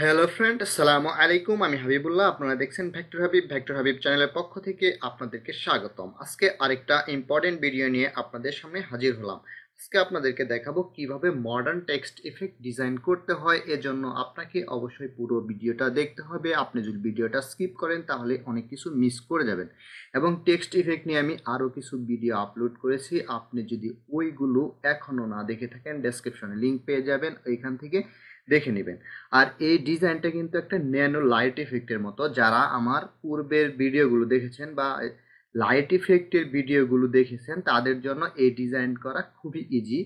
Hello friend, আসসালামু আলাইকুম। আমি হাবিবুল্লাহ। আপনারা দেখছেন ভেক্টর হাবিব চ্যানেলের পক্ষ থেকে আপনাদেরকে স্বাগতম। আজকে আরেকটা ইম্পর্টেন্ট ভিডিও নিয়ে আপনাদের সামনে হাজির হলাম। আজকে আপনাদেরকে দেখাবো কিভাবে মডার্ন টেক্সট ইফেক্ট ডিজাইন করতে হয়। এজন্য আপনাকে অবশ্যই পুরো ভিডিওটা দেখতে হবে। আপনি যদি ভিডিওটা স্কিপ করেন তাহলে অনেক কিছু মিস করে যাবেন। এবং টেক্সট ইফেক্ট নিয়ে আমি আরও কিছু ভিডিও আপলোড করেছি। আপনি যদি ওইগুলো এখনও না দেখে থাকেন, ডেসক্রিপশনে লিঙ্ক পেয়ে যাবেন, ওইখান থেকে দেখে নেবেন। আর এই ডিজাইনটা কিন্তু একটা ন্যানো লাইট ইফেক্টের মতো। যারা আমার পূর্বের ভিডিওগুলো দেখেছেন বা লাইট ইফেক্টের ভিডিওগুলো দেখেছেন তাদের জন্য এই ডিজাইন করা খুবই ইজি।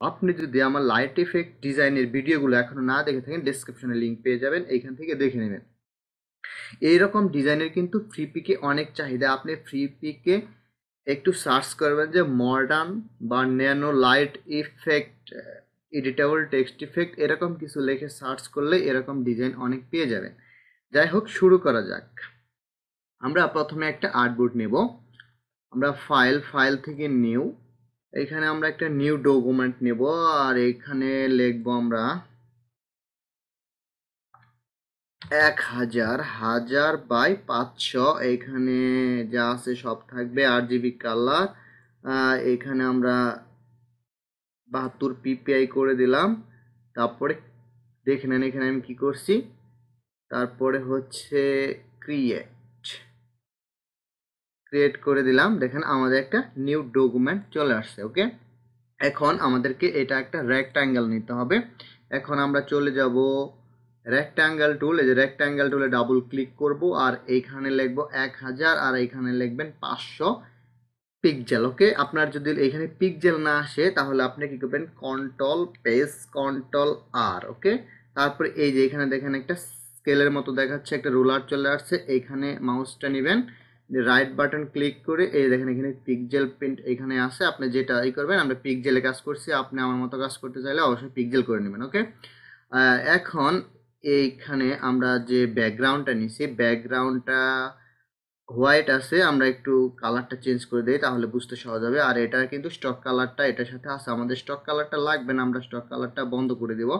আপনি যদি আমার লাইট ইফেক্ট ডিজাইনের ভিডিওগুলো এখনো না দেখে থাকেন, ডেসক্রিপশনে লিঙ্ক পেয়ে যাবেন, এইখান থেকে দেখে নেবেন। এইরকম ডিজাইনের কিন্তু ফ্রিপিকে অনেক চাহিদা। আপনি ফ্রিপিকে একটু সার্চ করবেন যে মডার্ন বা nano light effect editable text effect, এরকম কিছু লিখে সার্চ করলে এরকম ডিজাইন অনেক পেয়ে যাবেন। যাই হোক, শুরু করা যাক। আমরা প্রথমে একটা আর্টবোর্ড নেব। আমরা ফাইল থেকে নিউ, এখানে আমরা একটা নিউ ডকুমেন্ট নেব। আর এখানে লিখবো আমরা 1000 এখানে যা আছে সব থাকবে। RGB কালার, এখানে আমরা 72 ppi করে দিলাম। তারপরে দেখে নেন এখানে আমি কি করছি। তারপরে হচ্ছে ক্রিয়েট করে দিলাম। দেখেন আমাদের একটা নিউ ডকুমেন্ট চলে আসছে। ওকে, এখন আমাদেরকে এটা একটা রেক্ট্যাঙ্গেল নিতে হবে। এখন আমরা চলে যাব রেক্ট্যাঙ্গেল টুল। এই যে রেক্ট্যাঙ্গেল টুলে ডাবল ক্লিক করব আর এইখানে লিখবো 1000 আর এইখানে লিখবেন 500 পিক্সেল। ওকে, আপনার যদি এখানে পিক্সেল না আসে তাহলে আপনি কি করবেন, কন্ট্রোল পেজ কন্ট্রোল আর। ওকে, তারপরে এই যে এখানে দেখেন একটা স্কেলের মতো দেখাচ্ছে, একটা রুলার চলে আসছে। এইখানে মাউসটা নেবেন, রাইট বাটন ক্লিক করে এই দেখেন এখানে পিক্সেল প্রিন্ট এখানে আসে। আপনি যেটা করবেন, আমরা পিক্সেলে কাজ করছি, আপনি আমার মতো কাজ করতে চাইলে অবশ্যই পিক্সেল করে নেবেন। ওকে, এখন এইখানে আমরা যে ব্যাকগ্রাউন্ডটা নিছি, ব্যাকগ্রাউন্ডটা হোয়াইট আছে, আমরা একটু কালারটা চেঞ্জ করে দিই তাহলে বুঝতে সহজ হবে। আর এটা কিন্তু স্টক কালারটা এটার সাথে আছে, আমাদের স্টক কালারটা লাগবে না, আমরা স্টক কালারটা বন্ধ করে দেব,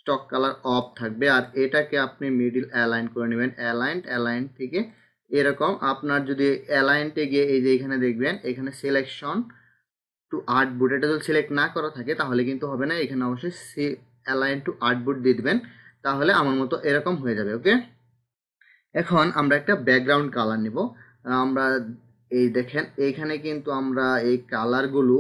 স্টক কালার অফ থাকবে। আর এটাকে আপনি মিডিল অ্যালাইন করে নেবেন। অ্যালাইন থেকে এরকম আপনার যদি অ্যালাইনটে গিয়ে এই যে এখানে দেখবেন এখানে সিলেকশন টু আর্টবোর্ড, এটা যদি সিলেক্ট না করা থাকে তাহলে কিন্তু হবে না। এখানে অবশ্যই অ্যালাইন টু আর্টবোর্ড দিয়ে দিবেন, তাহলে আমার মতো এরকম হয়ে যাবে। ওকে, এখন আমরা একটা ব্যাকগ্রাউন্ড কালার নিব। আমরা এই দেখেন এইখানে কিন্তু আমরা এই কালারগুলো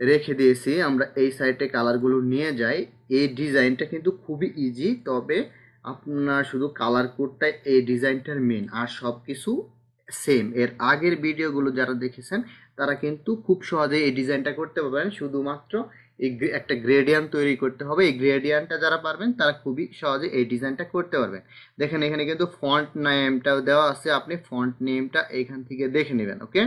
রেখে দিয়েছি। আমরা এই সাইডে কালারগুলো নিয়ে যাই। এই ডিজাইনটা কিন্তু খুবই ইজি, তবে আপনার শুধু কালার কোডটাই এই ডিজাইনটার মেন, আর সব কিছু সেম। এর আগের ভিডিওগুলো যারা দেখেছেন তারা কিন্তু খুব সহজে এই ডিজাইনটা করতে পারবেন। শুধুমাত্র এই একটা গ্রেডিয়ান্ট তৈরি করতে হবে। এই গ্রেডিয়ান্টটা যারা পারবেন তারা খুবই সহজে এই ডিজাইনটা করতে পারবেন। দেখেন এখানে কিন্তু ফন্ট নেমটাও দেওয়া আছে, আপনি ফন্ট নেমটা এইখান থেকে দেখে নেবেন। ওকে,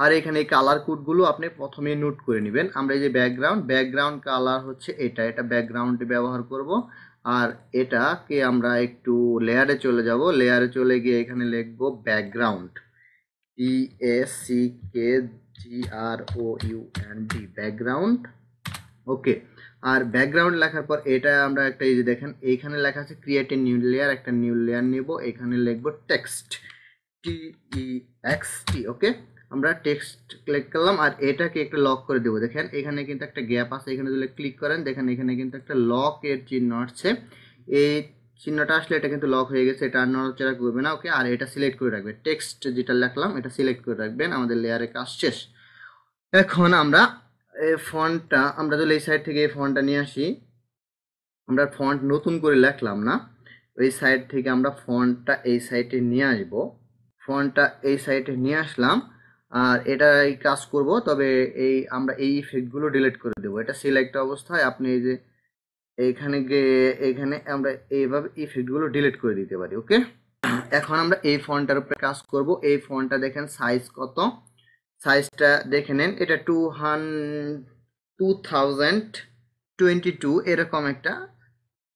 আর এখানে এই কালার কোডগুলো আপনি প্রথমে নোট করে নেবেন। আমরা এই যে ব্যাকগ্রাউন্ড কালার হচ্ছে এটা ব্যাকগ্রাউন্ড ব্যবহার করব। আর এটাকে আমরা একটু লেয়ারে চলে যাব, লেয়ারে চলে গিয়ে এখানে লিখব ব্যাকগ্রাউন্ড, BACKGROUND ব্যাকগ্রাউন্ড। ওকে, আর ব্যাকগ্রাউন্ড লেখার পর এটা আমরা একটা এই যে দেখেন এইখানে লেখা আছে ক্রিয়েট এ নিউ লেয়ার, একটা নিউ লেয়ার নেব। এখানে লিখব টেক্সট, TEXT। ওকে, আমরা টেক্সট ক্লিক করলাম আর এটাকে একটা লক করে দেবো। দেখেন এখানে কিন্তু একটা গ্যাপ আছে, এখানে যদি ক্লিক করেন দেখেন এখানে কিন্তু একটা লকের চিহ্ন আসছে। এই চিহ্নটা আসলে এটা কিন্তু লক হয়ে গেছে, এটা আর নড়াচড়া করবে না। ওকে, আর এটা সিলেক্ট করে রাখবেন, টেক্সট যেটা লিখলাম এটা সিলেক্ট করে রাখবেন। আমাদের লেয়ারে কাজ শেষ। এখন আমরা এই ফন্টটা, আমরা যদি এই সাইড থেকে এই ফন্টটা নিয়ে আসি, আমরা ফন্ট নতুন করে লিখলাম না, ওই সাইড থেকে আমরা ফন্টটা এই সাইডে নিয়ে আসবো। ফন্টটা এই সাইডে নিয়ে আসলাম আর এটা এই কাজ করব, তবে এই আমরা এই ইফেক্টগুলো ডিলিট করে দেবো। এটা সিলেক্ট অবস্থায় আপনি এই যে এইখানে গিয়ে এখানে আমরা এইভাবে ইফেক্টগুলো ডিলিট করে দিতে পারি। ওকে, এখন আমরা এই ফন্টটার উপরে কাজ করব। এই ফন্টটা দেখেন সাইজ কত, সাইজটা দেখে নেন, এটা 2022 এরকম একটা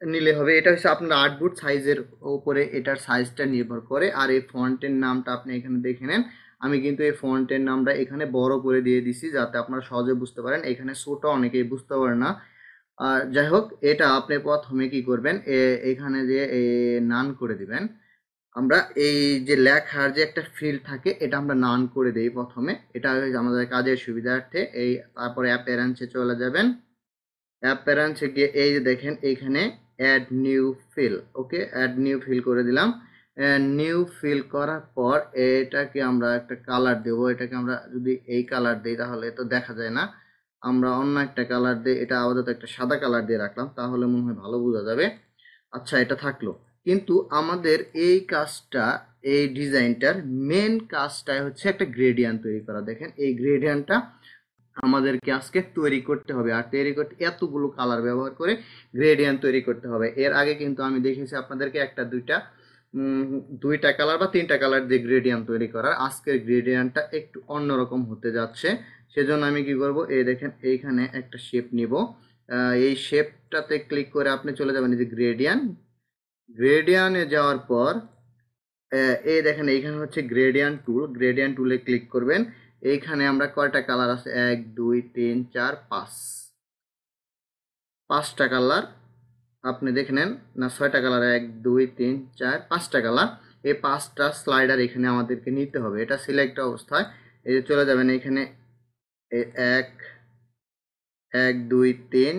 নিলে হবে। এটা হচ্ছে আপনার আর্টবোর্ড সাইজের উপরে এটার সাইজটা নির্ভর করে। আর এই ফন্টের নামটা আপনি এখানে দেখে নেন, আমি কিন্তু এই ফন্টের নামটা এখানে বড় করে দিয়ে দিছি যাতে আপনারা সহজে বুঝতে পারেন। এখানে ছোট অনেকেই বুঝতে পারে না, আর যাই হোক, এটা আপনি প্রথমে কি করবেন, এখানে যে নান করে দিবেন। আমরা এই যে লেখার যে একটা ফিল্ড থাকে এটা আমরা নান করে দেই প্রথমে, এটা আমাদের কাজের সুবিধার্থে। তারপরে অ্যাপিয়ারেন্সে চলে যাবেন। অ্যাপিয়ারেন্সে গিয়ে এই যে দেখেন এইখানে অ্যাড নিউ ফিল, ওকে, অ্যাড নিউ ফিল করে দিলাম। নিউ ফিল করার পর এটাকে আমরা একটা কালার দেবো। এটাকে আমরা যদি এই কালার দিই তাহলে তো দেখা যায় না, আমরা অন্য একটা কালার দিই। এটা আপাতত একটা সাদা কালার দিয়ে রাখলাম, তাহলে মনে হয় ভালো বোঝা যাবে। আচ্ছা, এটা থাকলো। কিন্তু আমাদের এই কাজটা, এই ডিজাইনটার মেন কাজটাই হচ্ছে একটা গ্রেডিয়ান্ট তৈরি করা। দেখেন এই গ্রেডিয়ান্টটা আমাদেরকে আজকে তৈরি করতে হবে, আর তৈরি করতে এতগুলো কালার ব্যবহার করে গ্রেডিয়ান্ট তৈরি করতে হবে। এর আগে কিন্তু আমি দেখেছি আপনাদেরকে একটা দুইটা কালার বা তিনটা কালার দিয়ে গ্রেডিয়ান্ট তৈরি করার। আজকের গ্রেডিয়ান্টটা একটু অন্যরকম হতে যাচ্ছে। সেজন্য আমি কি করব, এই দেখেন এইখানে একটা শেপ নিব। এই শেপটাতে ক্লিক করে আপনি চলে যাবেন এই যে গ্রেডিয়ান্টে যাওয়ার পর এই দেখেন এইখানে হচ্ছে গ্রেডিয়ান্ট টুল। গ্রেডিয়ান্ট টুলে ক্লিক করবেন। এইখানে আমরা কয়টা কালার আছে, 1 2 3 4 5, 5টা কালার আপনি দেখে নেন। না, 6টা কালার, 1 2 3 4 5টা কালার। এই 5টা স্লাইডার এখানে আমাদেরকে নিতে হবে। এটা সিলেক্ট অবস্থায় এই যে চলে যাবেন এইখানে, 1 1 2 3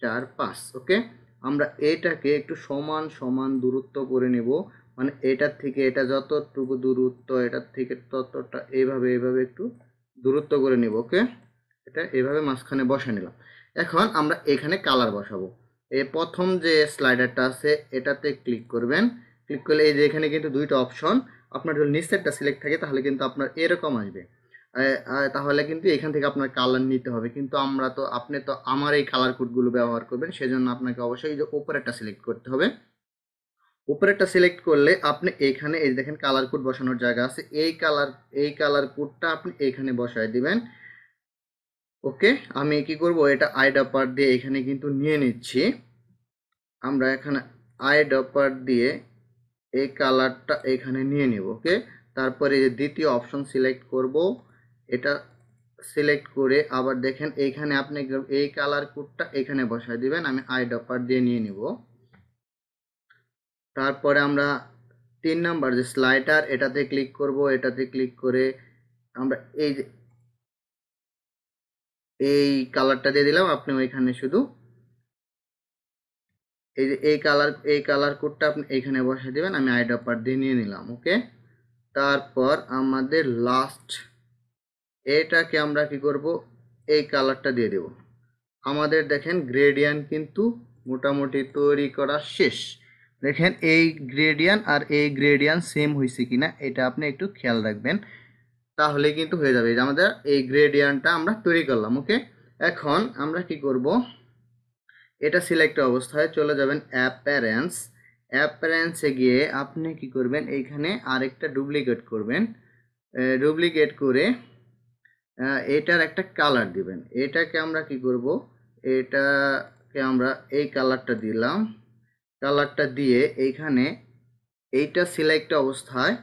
4 5, ওকে। আমরা এটাকে একটু সমান সমান দূরত্ব করে নেব, মানে এটার থেকে এটা যতটুকু দূরত্ব, এটার থেকে ততটা, এইভাবে এইভাবে একটু দূরত্ব করে নেব, ওকে। এটা এইভাবে মাঝখানে বসে নিলাম। এখন আমরা এখানে কালার বসাবো। এই প্রথম যে স্লাইডারটা আছে এটাতে ক্লিক করবেন। ক্লিক করলে এই যে এখানে কিন্তু দুইটা অপশন, আপনার যদি নিচেরটা সিলেক্ট থাকে তাহলে কিন্তু আপনার এরকম আসবে। তাহলে কিন্তু এখান থেকে আপনার কালার নিতে হবে, কিন্তু আপনি তো আমার এই কালার কোডগুলো ব্যবহার করবেন, সেজন্য আপনাকে অবশ্যই এই যে উপরেরটা সিলেক্ট করতে হবে। উপরেরটা সিলেক্ট করলে আপনি এখানে এই দেখেন কালার কোড বসানোর জায়গা আছে। এই কালার কোডটা আপনি এখানে বসায় দিবেন, ওকে। আমি কি করব, এটা আইডপার দিয়ে এখানে কিন্তু নিয়ে নিচ্ছি। আমরা এখানে আইডপার দিয়ে এই কালারটা এখানে নিয়ে নিব, ওকে। তারপরে এই যে দ্বিতীয় অপশন সিলেক্ট করব, এটা সিলেক্ট করে আবার দেখেন এইখানে আপনি এই কালার কোডটা এখানে বসায় দিবেন। আমি আইডপার দিয়ে নিয়ে নিব। তারপরে আমরা 3 নাম্বার যে স্লাইডার এটাতে ক্লিক করব। এটাতে ক্লিক করে আমরা এই যে এই কালারটা দিয়ে দিলাম। আপনি ওইখানে শুধু এই যে এই কালার কোডটা আপনি এখানে বসায় দিবেন। আমি আইডপার দিয়ে নিয়ে নিলাম, ওকে। তারপর আমাদের লাস্ট এটাকে আমরা কি করব, এই কালারটা দিয়ে দেব। আমাদের দেখেন গ্রেডিয়ান্ট কিন্তু মোটামুটি তৈরি করা শেষ। দেখেন এই গ্রেডিয়ান্ট আর এই গ্রেডিয়ান্ট সেম হয়েছে কিনা এটা আপনি একটু খেয়াল রাখবেন, তাহলে কিন্তু হয়ে যাবে। এই যে আমাদের এই গ্রেডিয়ান্টটা আমরা তৈরি করলাম, ওকে। এখন আমরা কি করব, এটা সিলেক্ট অবস্থায় চলে যাবেন অ্যাপারেন্সে গিয়ে আপনি কি করবেন, এইখানে আরেকটা ডুপ্লিকেট করবেন। ডুপ্লিকেট করে এটার একটা কালার দিবেন। এটাকে আমরা কি করব, এটাকে আমরা এই কালারটা দিলাম। কালারটা দিয়ে এইখানে এইটা সিলেক্ট অবস্থায়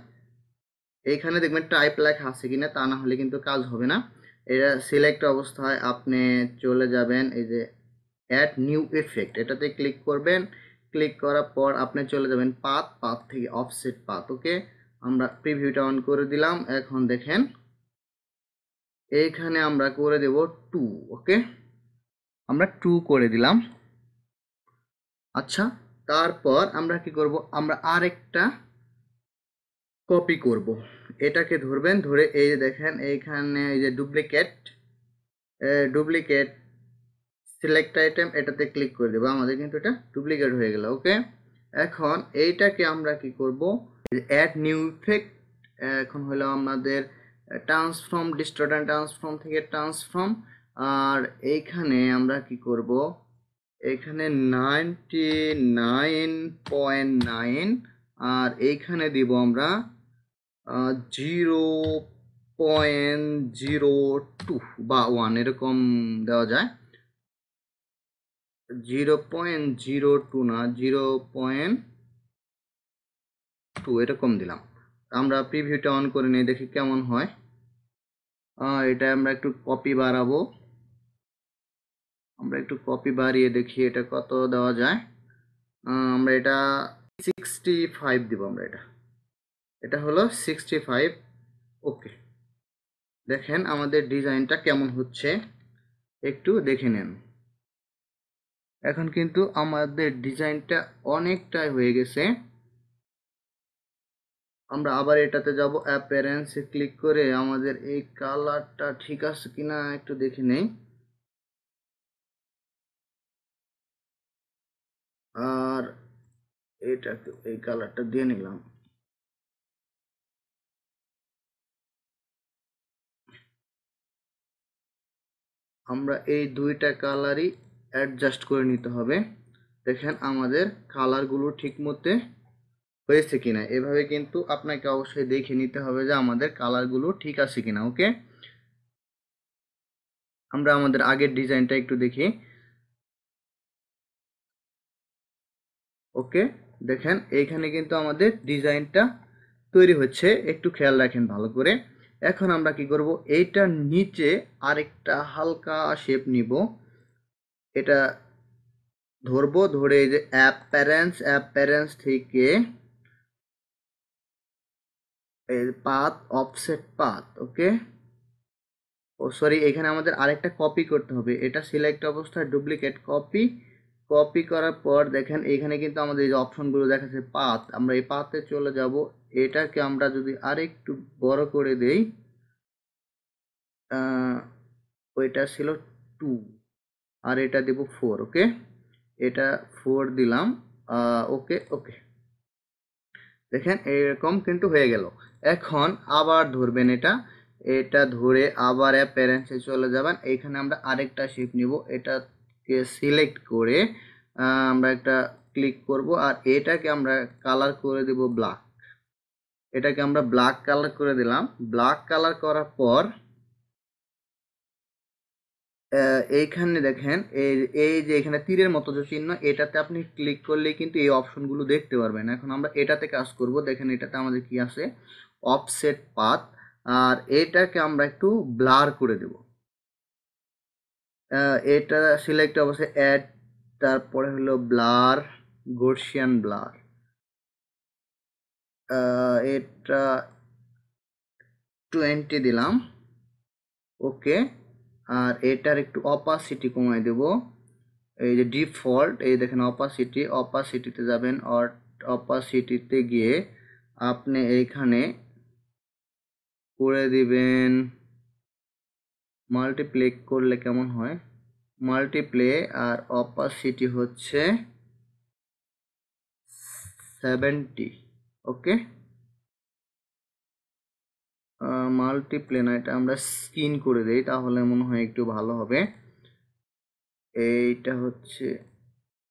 এইখানে দেখবেন টাইপ লেখা আছে কিনা, তা না হলে কিন্তু কাজ হবে না। এটা সিলেক্ট অবস্থায় আপনি চলে যাবেন এই যে অ্যাড নিউ ইফেক্ট, এটাতে ক্লিক করবেন। ক্লিক করার পর আপনি চলে যাবেন পাথ থেকে অফসেট পাথ, ওকে। আমরা প্রিভিউটা অন করে দিলাম। এখন দেখেন এইখানে আমরা করে দেব 2, ওকে। আমরা 2 করে দিলাম। আচ্ছা, তারপর আমরা কি করব, আমরা আরেকটা কপি করব। এটাকে ধরবেন, ধরে এই যে দেখেন এইখানে এই যে ডুপ্লিকেট সিলেক্ট আইটেম, এটাতে ক্লিক করে দেবো। আমাদের কিন্তু এটা ডুপ্লিকেট হয়ে গেল, ওকে। এখন এইটাকে আমরা কি করব, অ্যাড নিউ ইফেক্ট। এখন হলো আমাদের ট্রান্সফর্ম, ডিস্টর্ট ট্রান্সফর্ম থেকে ট্রান্সফর্ম। আর এইখানে আমরা কি করব, এখানে 99.9 আর এইখানে দিব আমরা 0.02 বা 1 এরকম দেওয়া যায়। 0.02 না, 0.2 এরকম দিলাম। আমরা প্রিভিউটা অন করে নিয়ে দেখি কেমন হয়। এটা আমরা একটু কপি বাড়াবো। আমরা একটু কপি বাড়িয়ে দেখি এটা কত দেওয়া যায়। আমরা এটা 65 দিব। আমরা এটা হলো 65। ওকে, দেখেন আমাদের ডিজাইনটা কেমন হচ্ছে একটু দেখে নেন। এখন কিন্তু আমাদের ডিজাইনটা অনেকটাই হয়ে গেছে। আমরা আবার এটাতে যাব, অ্যাপিয়ারেন্সে ক্লিক করে আমাদের এই কালারটা ঠিক আছে কিনা একটু দেখে নেই। আর এটাকে এই কালারটা দিয়ে নিলাম। আমরা এই দুইটা কালারই অ্যাডজাস্ট করে নিতে হবে। দেখেন আমাদের কালারগুলো ঠিক মতো হয়েছে কিনা। এভাবে কিন্তু আপনাকে অবশ্যই দেখে নিতে হবে যে আমাদের কালারগুলো ঠিক আছে কিনা। ওকে, আমরা আমাদের আগের ডিজাইনটা একটু দেখি। ওকে, দেখেন এইখানে কিন্তু আমাদের ডিজাইনটা তৈরি হচ্ছে, একটু খেয়াল রাখেন ভালো করে। এখন আমরা কি করব, এইটার নিচে আরেকটা হালকা শেপ নিব। এটা ধরবো, ধরে এই যে অ্যাপিয়ারেন্স থেকে পাথ, অফসেট পাথ। ওকে, ও সরি, এখানে আমাদের আরেকটা কপি করতে হবে। এটা সিলেক্ট অবস্থায় ডুপ্লিকেট কপি করার পর দেখেন এখানে কিন্তু আমাদের এই যে অপশনগুলো দেখাচ্ছে পাথ, আমরা এই পাথে চলে যাব। এটাকে আমরা যদি আরেকটু বড় করে দেই, ওইটা ছিল 2 আর এটা দেব 4। ওকে, এটা 4 দিলাম। ওকে ওকে, দেখেন এরকম কিন্তু হয়ে গেল। এখন আবার ধরবেন এটা ধরে আবার অ্যাপিয়ারেন্সে চলে যাবেন। এইখানে আমরা আরেকটা শেপ নিব, এটাকে সিলেক্ট করে আমরা একটা ক্লিক করব আর এটাকে আমরা কালার করে দেব ব্ল্যাক। এটাকে আমরা ব্ল্যাক কালার করে দিলাম। ব্ল্যাক কালার করার পর এইখানে দেখেন এই যে এখানে তীরের মতো যে চিহ্ন, এটাতে আপনি ক্লিক করলেই কিন্তু এই অপশনগুলো দেখতে পারবেন। এখন আমরা এটাতে কাজ করব। দেখেন এটাতে আমাদের কি আছে, অফসেট পাথ, আর এটাকে আমরা একটু ব্লার করে দেব। এটা সিলেক্ট অবশ্যই অ্যাড, তারপরে হলো ব্লার, গর্সিয়ান ব্লার। এটা 20 দিলাম। ওকে, আর এটার একটু অপাসিটি কমাই দেব। এই যে ডিফল্ট, এই দেখেন অপাসিটিতে যাবেন। অপাসিটিতে গিয়ে আপনি এইখানে করে দিবেন, মাল্টিপ্লে করলে কেমন হয়, মাল্টিপ্লে, আর অপাসিটি হচ্ছে 70। ওকে, মাল্টিপ্লে না, এটা আমরা স্কিন করে দেই তাহলে মনে হয় একটু ভালো হবে। এইটা হচ্ছে,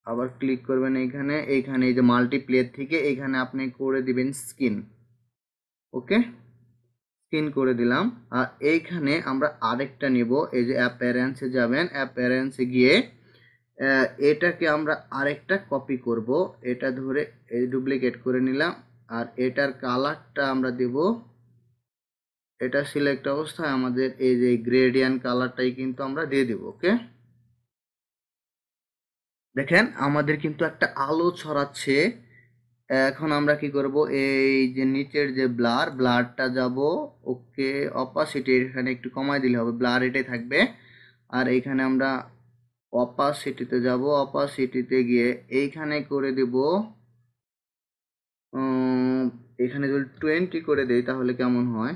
আবার ক্লিক করবেন এইখানে এই যে মাল্টিপ্লে থেকে এইখানে আপনি করে দিবেন স্কিন। ওকে, স্কিন করে দিলাম। আর এইখানে আমরা আরেকটা নিব, এই যে অ্যাপিয়ারেন্সে যাবেন, অ্যাপিয়ারেন্সে গিয়ে এটাকে আমরা আরেকটা কপি করব। এটা ধরে এই ডুপ্লিকেট করে নিলাম আর এটার কালারটা আমরা দেব, এটা সিলেক্ট অবস্থায় আমাদের এই যে গ্রেডিয়েন্ট কালারটাই কিন্তু আমরা দিয়ে দেব। ওকে, দেখেন আমাদের কিন্তু একটা আলো ছড়াচ্ছে। এখন আমরা কি করব, এই যে নিচের যে ব্লারটা যাব। ওকে, অপাসিটি এখানে একটু কমাই দিলে হবে, ব্লার এটাই থাকবে। আর এইখানে আমরা অপাসিটিতে যাব, অপাসিটিতে গিয়ে এইখানে করে দেব, এখানে যদি 20 করে দেই তাহলে কেমন হয়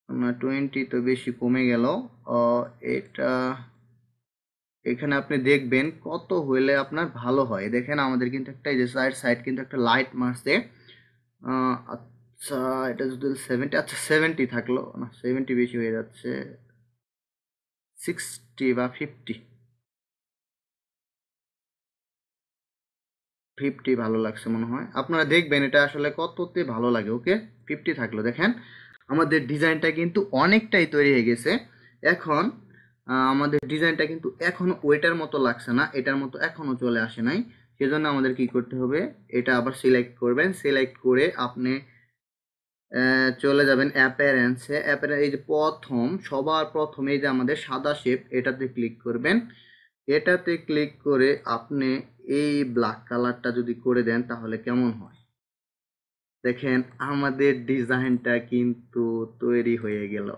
না, 20 তো বেশি কমে গেল। এটা এখানে আপনি দেখবেন কত হইলে আপনার ভালো হয়। দেখেন আমাদের কিন্তু একটা এই যে সাইড কিন্তু একটা লাইট মারছে। আচ্ছা, এটা যদি 70, আচ্ছা 70 থাকলো না, 70 বেশি হয়ে যাচ্ছে, 60 বা 50 ভালো লাগছে মনে হয়। আপনারা দেখবেন এটা আসলে কততে ভালো লাগে। ওকে, 50 থাকলো। দেখেন আমাদের ডিজাইনটা কিন্তু অনেকটাই তৈরি হয়ে গেছে। এখন আমাদের ডিজাইনটা কিন্তু এখনো ওইটার মতো লাগছে না, এটার মতো এখনো চলে আসে নাই। সেজন্য আমাদের কি করতে হবে, এটা আবার সিলেক্ট করবেন। সিলেক্ট করে আপনি চলে যাবেন অ্যাপিয়ারেন্সে। এই যে প্রথম, সবার প্রথম এই যে আমাদের সাদা শেপ, এটাতে ক্লিক করবেন। এটাতে ক্লিক করে আপনি এই ব্ল্যাক কালারটা যদি করে দেন তাহলে কেমন হয় দেখেন। আমাদের ডিজাইনটা কিন্তু তৈরি হয়ে গেল।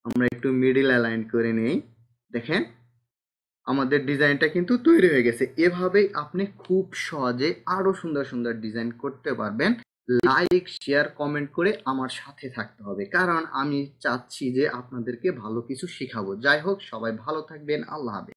আমরা একটু মিডিল অ্যালাইন করে নেই। দেখেন আমাদের ডিজাইনটা কিন্তু তৈরি হয়ে গেছে। এভাবেই আপনি খুব সহজে আরো সুন্দর সুন্দর ডিজাইন করতে পারবেন। লাইক, শেয়ার, কমেন্ট করে আমার সাথে থাকতে হবে, কারণ আমি চাচ্ছি যে আপনাদেরকে ভালো কিছু শেখাবো। যাই হোক, সবাই ভালো থাকবেন। আল্লাহ হাফেজ।